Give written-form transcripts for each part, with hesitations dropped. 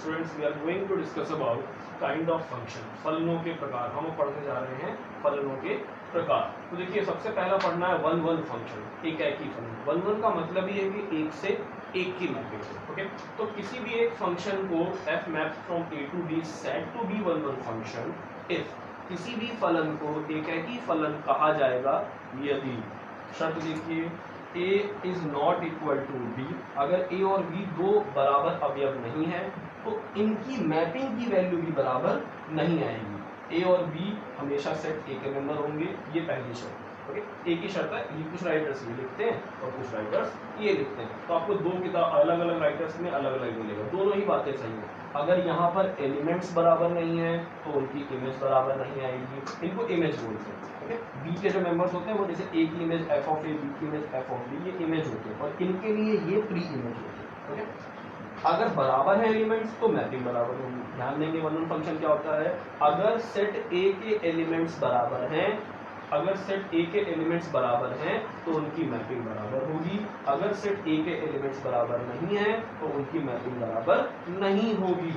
Students we are going to discuss about kind of function, फलनों के प्रकार। हम पढ़ने जा रहे हैं फलनों के प्रकार। तो देखिए सबसे पहला पढ़ना है वन वन फंक्शन, एक ही फलन। वन वन का मतलब ये है कि एक से एक की मैपिंग है। ओके, तो किसी भी एक फंक्शन को f map from a to b set to B one one function if किसी भी फलन को एक ही फलन कहा जाएगा यदि, शर्त देखिए, a is not equal to b, अगर a और b दो बराबर अवयव नहीं है तो इनकी मैपिंग की वैल्यू भी बराबर नहीं आएगी। a और b हमेशा सेट a के मेंबर होंगे, ये पहली शर्त। ओके, एक ही शर्त है। ये कुछ राइटर्स ये लिखते हैं और कुछ राइटर्स ये लिखते हैं, तो आपको दो किताब अलग अलग राइटर्स में अलग अलग मिलेगा, दोनों ही बातें सही है। अगर यहाँ पर एलिमेंट्स बराबर नहीं है तो उनकी इमेज बराबर नहीं आएगी, इनको इमेज बोलते हैं। ओके, बी के जो मेंबर्स होते हैं वो जैसे ए की image f of A, B की इमेज एफ ऑफ बी, ये इमेज होते हैं और इनके लिए ये प्री इमेज होती है। ओके, अगर बराबर है एलिमेंट्स तो मैपिंग बराबर होगी। ध्यान देंगे वन वन फंक्शन क्या होता है, अगर सेट ए के एलिमेंट्स बराबर हैं, अगर सेट ए के एलिमेंट्स बराबर हैं तो उनकी मैपिंग बराबर होगी, अगर सेट ए के एलिमेंट्स बराबर नहीं है तो उनकी मैपिंग बराबर नहीं होगी।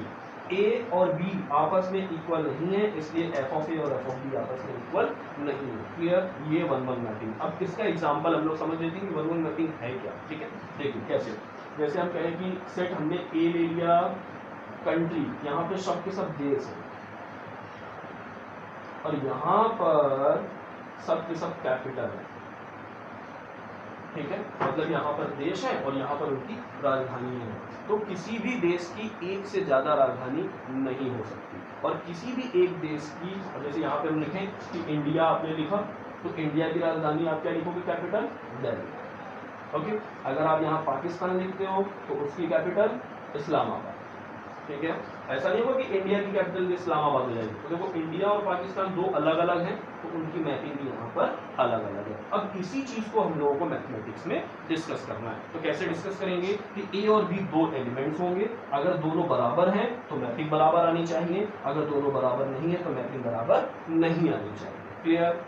ए और बी आपस में इक्वल नहीं है, इसलिए एफ ऑफ ए और एफ ऑफ बी आपस में इक्वल नहीं है। क्लियर, ये वन वन मैपिंग। अब इसका एग्जांपल हम लोग समझ लेते हैं कि वन वन मैपिंग है क्या। ठीक है, देखिए कैसे, जैसे हम कहें कि सेट हमने ए ले लिया, कंट्री, यहाँ पे सब के सब देश है और यहाँ पर सब के सब कैपिटल है। ठीक है, मतलब यहाँ पर देश है और यहाँ पर उनकी राजधानी है। तो किसी भी देश की एक से ज्यादा राजधानी नहीं हो सकती, और किसी भी एक देश की, जैसे यहाँ पे हम लिखें कि इंडिया आपने लिखा तो इंडिया की राजधानी आप क्या लिखोगे, कैपिटल दिल्ली। ओके, अगर आप यहाँ पाकिस्तान लिखते हो तो उसकी कैपिटल इस्लामाबाद। ठीक है, ऐसा नहीं होगा कि इंडिया की कैपिटल इस्लामाबाद हो जाएगी। तो देखो इंडिया और पाकिस्तान दो अलग अलग हैं तो उनकी मैपिंग भी यहाँ पर अलग अलग है। अब इसी चीज को हम लोगों को मैथमेटिक्स में डिस्कस करना है। तो कैसे डिस्कस करेंगे कि ए और बी दो एलिमेंट्स होंगे, अगर दोनों बराबर हैं तो मैपिंग बराबर आनी चाहिए, अगर दोनों बराबर नहीं है तो मैपिंग बराबर नहीं आनी चाहिए। Clear?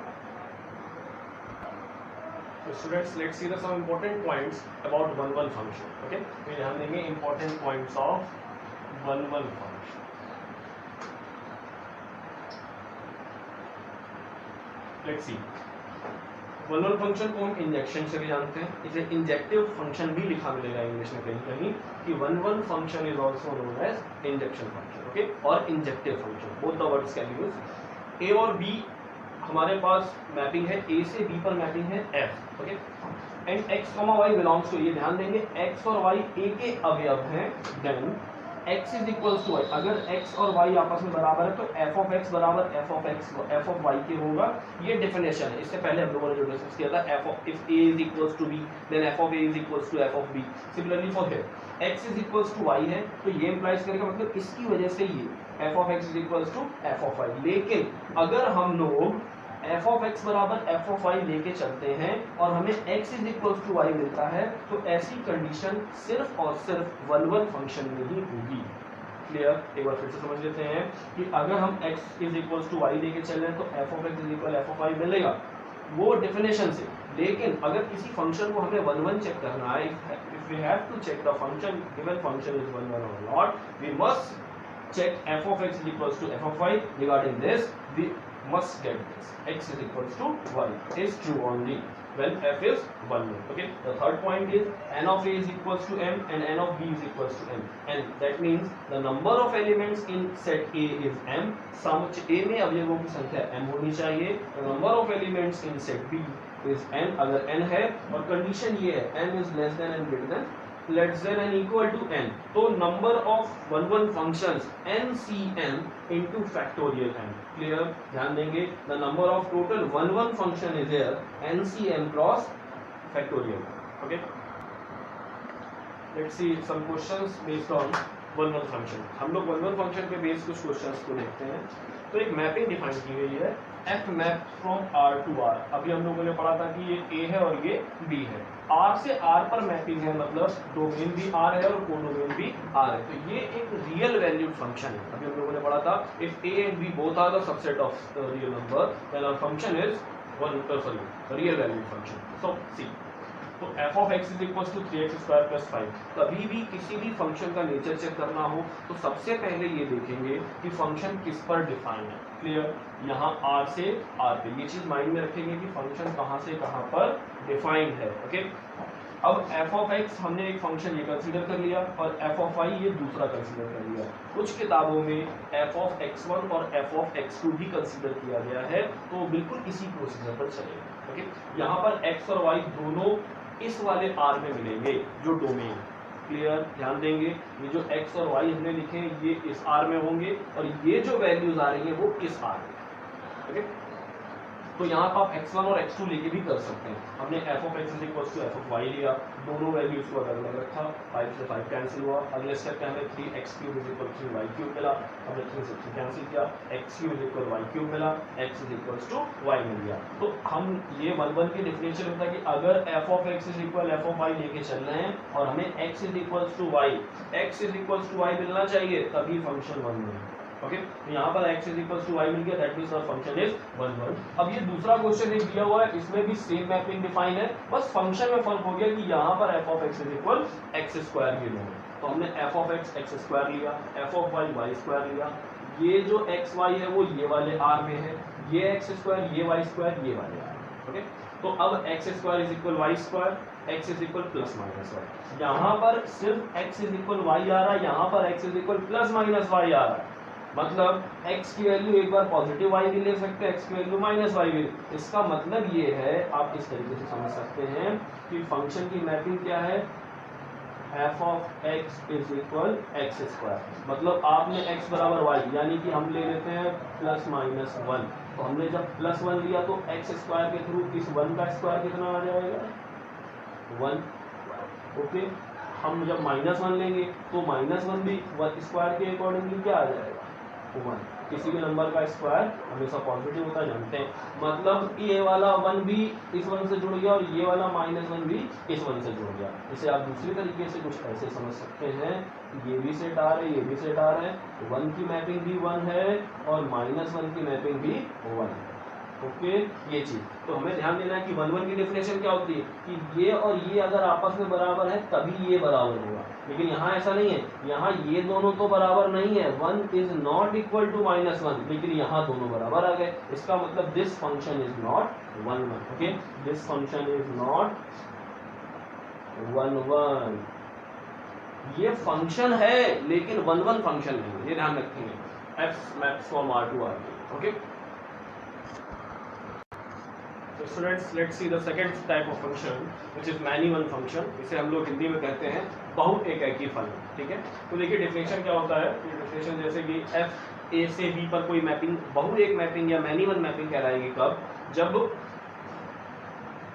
So students, let's see the some important points about one-one function. Okay, we ध्यान देंगे important points of one-one function. Let's see. one-one function को हम इंजेक्शन से भी जानते हैं, इसे इंजेक्टिव फंक्शन भी लिखा मिलेगा इंग्लिश में कहीं कहीं कि one-one function is also known as injection function. Okay, और injective function, both the words can be used. A और B हमारे पास मैपिंग है, ए से बी पर मैपिंग है f. Okay, and x comma y belongs to, ये ध्यान देंगे एक्स और वाई ए के अवयव हैं, then x is equals to y. अगर एक्स और वाई आपस में बराबर है तो एफ ऑफ एक्स बराबर एफ ऑफ वाई के होगा। ये डेफिनेशन है, इससे पहले हम लोगों ने जो डिस्कस किया था, f of if A is equals to B then f of A is equals to f of B. Similarly for here x is equals to y है तो ये इंप्लाइज करेगा मतलब इसकी वजह से ये f of x is equals to f of y. लेकिन अगर हम लोग एफ ऑफ एक्स बराबर एफ ऑफ वाई लेके चलते हैं और हमें x is equals to y मिलता है तो ऐसी कंडीशन सिर्फ और सिर्फ वन वन फंक्शन में ही होगी। क्लियर? एक बार फिर से समझ लेते हैं कि अगर हम x is equals to y लेके चल रहे हैं तो F of x is equal f of y मिलेगा, वो डेफिनेशन से। लेकिन अगर किसी फंक्शन को हमें वन वन चेक करना है, if we have to check the function, given function is one one और not, we must check f of x is equals to f of y. Regarding this, we must get this x is equals to y is true only when f is 1 1. Okay, the third point is n of a is equals to m and n of b is equals to m, and that means the number of elements in set a is m. सम a में अवयवों की संख्या m होनी चाहिए। the number of elements in set b is n, अगर n है और कंडीशन ये है m is less than and greater than less than and equal to n, तो number of one-one functions NCM into factorial n. Clear? ध्यान देंगे the number of total one-one function is here NCM cross factorial. Okay, let's see some questions based on one-one function. हम लोग one-one function पे based कुछ questions को देखते हैं। तो एक मैपिंग डिफाइन की गई है f map from r to r। अभी हम लोगों ने पढ़ा था कि ये a है और ये b है, r से r पर मैपिंग है, मतलब डोमेन भी r है और कोडोमेन भी r है। तो ये एक रियल वैल्यूड फंक्शन है। अभी हम लोगों ने पढ़ा था if a and b both are the subset of real number then our function is real valued function. So see तो F of x is equal to 3x² plus 5। कभी भी किसी भी फंक्शन का नेचर चेक करना हो तो सबसे पहले ये देखेंगे कि फंक्शन किस पर डिफाइन है। क्लियर? यहाँ r से r पे, ये चीज माइंड में रखेंगे कि फंक्शन कहाँ से कहाँ पर डिफाइंड है। ओके, अब एफ ऑफ एक्स हमने एक फंक्शन ये कंसीडर कर लिया और एफ ऑफ वाई ये दूसरा कंसीडर कर लिया। कुछ किताबों में एफ ऑफ x1 और एफ ऑफ x2 भी कंसीडर किया गया है, तो बिल्कुल इसी प्रोसीजर पर चलेगा। ओके, यहाँ पर x और y दोनों इस वाले R में मिलेंगे जो डोमेन। क्लियर? ध्यान देंगे, ये जो x और y हमने लिखे हैं ये इस R में होंगे और ये जो वैल्यूज आ रही है वो इस R में। ओके, तो यहाँ पर आप x1 और x2 लेके भी कर सकते हैं। हमने f of x is equal to f of y लिया, दोनों वैल्यूज को अलग अलग रखा, 5 से 5 कैंसिल हुआ। अगले स्टेप पे हमें 3x³ is equal to y³ मिला, हमने 3 से 3 कैंसिल किया, x³ इज इक्वल y³ मिला, x is equal to y मिल गया। तो हम ये 1 की डेफिनेशन होता है कि अगर f of x is equal f of y लेके चल रहे हैं और हमें x is equal to y मिलना चाहिए, तभी फंक्शन 1 बनेगा। ओके, तो यहाँ पर x is equal to y मिल गया, that means our function is 1 1। अब ये दूसरा क्वेश्चन एक दिया हुआ है, इसमें भी सेम मैपिंग डिफाइन है, बस फंक्शन में फर्क हो गया कि यहाँ पर f of x is equal x² given है, तो हमने f ऑफ x x² लिया, f ऑफ y y² लिया। ये जो x y है वो ये वाले R में है, ये x², ये y², ये वाले R। ओके, तो अब x² is equal y², x is equal plus minus y। यहाँ पर सिर्फ x इज इक्वल y आ रहा है, यहाँ पर x is equal plus minus y आ रहा है। मतलब x की वैल्यू एक बार पॉजिटिव y भी ले सकते हैं, x की वैल्यू माइनस y भी। इसका मतलब ये है, आप इस तरीके से समझ सकते हैं कि फंक्शन की मैपिंग क्या है, f of x is equal x²। मतलब आपने x बराबर y, यानी कि हम ले लेते हैं प्लस माइनस 1, तो हमने जब प्लस 1 लिया तो x² के थ्रू इस 1 का स्क्वायर कितना आ जाएगा, 1। ओके, हम जब -1 लेंगे तो -1 भी स्क्वायर के अकॉर्डिंगली क्या आ जाएगा, 1। किसी भी नंबर का स्क्वायर हमेशा पॉजिटिव होता है, जानते हैं। मतलब ये वाला 1 भी इस 1 से जुड़ गया और ये वाला -1 भी इस 1 से जुड़ गया। इसे आप दूसरी तरीके से कुछ ऐसे समझ सकते हैं, ये भी सेट आ रहा है, ये भी सेट आ रहा है, 1 की मैपिंग भी 1 है और -1 की मैपिंग भी 1 है। ओके, ये चीज तो हमें ध्यान देना है कि 1 1 की डेफिनेशन क्या होती है कि ये और ये अगर आपस में बराबर है तभी ये बराबर होगा, लेकिन यहाँ ऐसा नहीं है, यहाँ ये दोनों तो बराबर नहीं है, 1 इज नॉट इक्वल टू -1, लेकिन यहाँ दोनों बराबर आ गए। इसका मतलब this function is not 1 1। Okay, this function is not 1 1। ये फंक्शन है लेकिन 1 1 फंक्शन नहीं है, ये ध्यान रखेंगे। f maps from R to R। Okay, तो students let's see the second type of function which is many one function. इसे हम लोग हिंदी में कहते हैं बहु एकाकी फलन। ठीक है, तो देखिए डेफिनेशन क्या होता है। डेफिनेशन जैसे कि f a से b पर कोई मैपिंग बहु एक मैपिंग या मैनी वन मैपिंग कहलाएगी कब, जब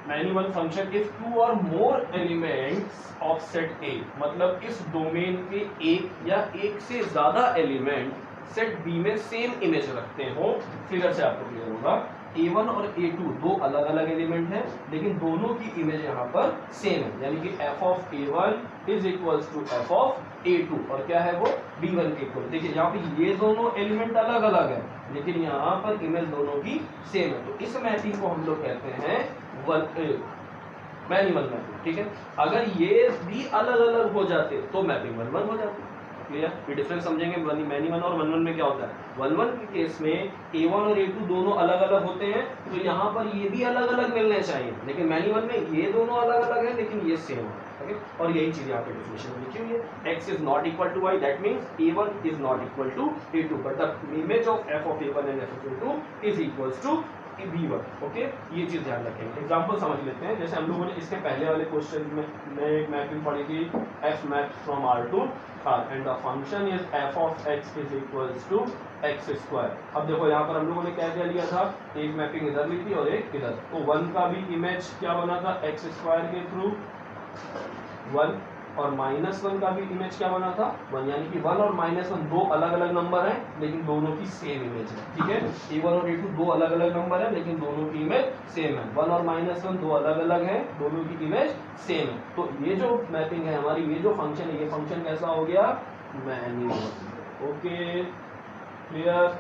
मैनी वन फंक्शन इफ 2 और more elements of set A, मतलब इस डोमेन के एक या एक से ज्यादा एलिमेंट सेट B में सेम इमेज रखते हो। फिगर से आपको क्लियर होगा, A1 और A2 दो अलग अलग एलिमेंट हैं लेकिन दोनों की इमेज यहाँ पर सेम है, यानी कि f of A1 is equals to f of A2 और क्या है वो B1 के इक्वल। देखिए यहाँ पे ये दोनों एलिमेंट अलग अलग है लेकिन यहाँ पर इमेज दोनों की सेम है, तो इस मैपिंग को हम लोग कहते हैं मैनी वन मैपिंग। ठीक है, अगर ये भी अलग अलग हो जाते तो मैपिंग 1 1 हो जाती। क्लियर? ये डिफरेंस समझेंगे मैनी वन और 1 1 में क्या होता है। 1 1 के केस में A1 और A2 दोनों अलग अलग होते हैं, तो यहाँ पर ये भी अलग अलग मिलने चाहिए, लेकिन मैनी वन में ये दोनों अलग अलग है लेकिन ये सेम है। ओके, और यही चीज यहाँ पे डेफिनेशन में लिखी हुई है, x is not equal to y, that means A1 is not equal to A2, but the image of f of A1 and f of A2 is equals to B1। Okay, ये चीज ध्यान रखेंगे। Example समझ लेते हैं, जैसे हम लोगों ने इसके पहले वाले क्वेश्चन में एक मैपिंग पढ़ी थी, f maps from R to R and the function is f of x is equals to x²। अब देखो यहाँ पर हम लोगों ने क्या क्या लिया था, एक मैपिंग इधर ली थी और एक इधर, तो 1 का भी इमेज क्या बना था x² के थ्रू 1, और -1 का भी इमेज क्या बना था 1, यानी कि 1 और -1 दो अलग अलग नंबर हैं लेकिन दोनों की सेम इमेज है। ठीक है, A1 और A2 दो अलग अलग नंबर है लेकिन दोनों की इमेज सेम है। 1 और -1 दो अलग अलग हैं, दोनों की इमेज सेम है। तो ये जो मैपिंग है हमारी, ये जो फंक्शन है, ये फंक्शन कैसा हो गया, मैनी वन। Okay, clear?